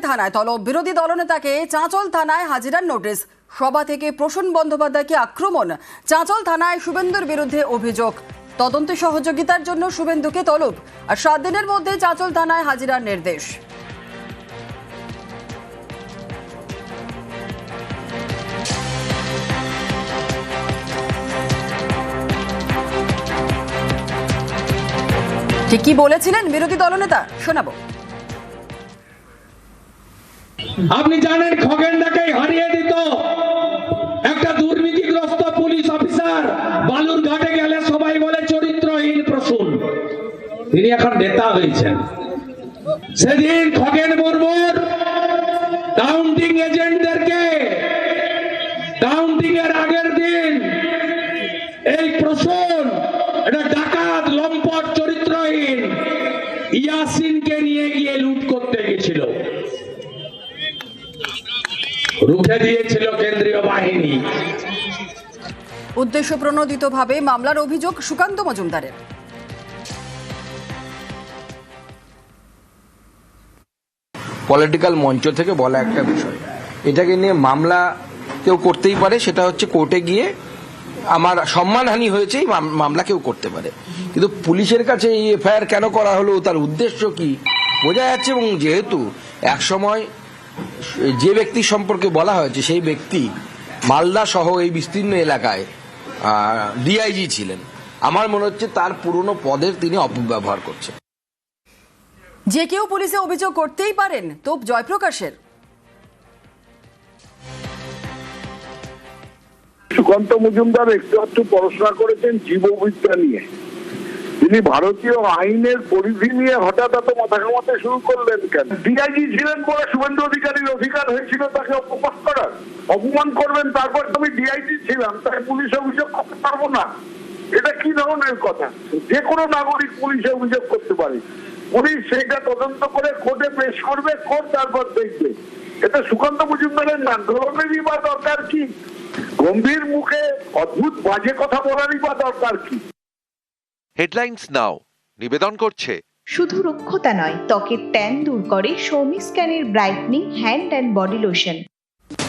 থানায় তলব বিরোধী দলনেতাকে চাঁচল থানায় হাজিরার নোটিশ। সভা থেকে প্রসূন বন্দ্যোপাধ্যায়কে আক্রমণ। চাঁচল থানায় শুভেন্দুর বিরুদ্ধে অভিযোগ। তদন্তে সহযোগিতার জন্য শুভেন্দুকে তলব আর 7 দিনের মধ্যে চাঁচল থানায় হাজিরার নির্দেশ। ঠিক কি বলেছিলেন বিরোধী দলনেতা শোনাবো। আপনি জানেন খগেনদাকে হারিয়ে দিত একটা দুর্নীতিগ্রস্ত পুলিশ অফিসার। বালুরঘাটে গেলে সবাই বলে চরিত্রহীন প্রসূন। তিনি এখন নেতা হয়েছেন। সেদিন খগেন মুর্মুর কাউন্টিং এজেন্টদেরকে কাউন্টিং এর আগের দিন এই প্রসূন এটা ডাকাত লম্পট চরিত্রহীন ইয়াসিনকে নিয়ে গিয়ে লুট করতে গেছিল। রুখে দিয়েছিল কেন্দ্রীয় বাহিনী। উদ্দেশ্য প্রণোদিতভাবে মামলার অভিযোগ সুকান্ত মজুমদারের। পলিটিক্যাল মঞ্চ থেকে বলা একটা বিষয়, এটাকে নিয়ে মামলা কেউ করতেই পারে, সেটা হচ্ছে কোর্টে গিয়ে আমার সম্মানহানি হয়েছে এই মামলা কেউ করতে পারে, কিন্তু পুলিশের কাছে এই এফআইআর কেন করা হলো, তার উদ্দেশ্য কি বোঝা যাচ্ছে। এবং যেহেতু একসময় যে ব্যক্তি সম্পর্কে বলা হয়েছে সেই ব্যক্তি মালদা সহ এই বিস্তীর্ণ এলাকায় ডিআইজি ছিলেন, আমার মনে হচ্ছে তার পুরনো পদের তিনি অপব্যবহার করছেন। যে কেউ পুলিশে অভিযোগ করতেই পারেন, তোপ জয়প্রকাশের। সুকান্ত মজুমদার একটু পড়াশোনা করেছেন জীববিদ্যা নিয়ে। তিনি ভারতীয় আইনের পরিধি নিয়ে হঠাৎ এত মাথা ঘামাতে শুরু করলেন কেন? ডিআইজি ছিলেন বলে শুভেন্দু অধিকারীর অধিকার হয়েছিল তাকে অপমান করার। অপমান করবেন, তারপর আমি ডিআইজি ছিলাম তাই পুলিশ অভিযোগ করতে পারবো না? এটা কি ধরনের কথা? যে কোনো নাগরিক পুলিশে অভিযোগ করতে পারে। পুলিশ সেটা তদন্ত করে কোর্টে পেশ করবে, কোর্ট তারপর দেখবে। এটা সুকান্ত মজুমদারের নান্দনেরই বা দরকার কি? গম্ভীর মুখে অদ্ভুত বাজে কথা বলারই বা দরকার কি? হেডলাইন্স নাও নিবেদন করছে শুধু রুক্ষতা নয়, ত্বকের ট্যান দূর করে সৌমি স্ক্যানের brightening hand and body lotion.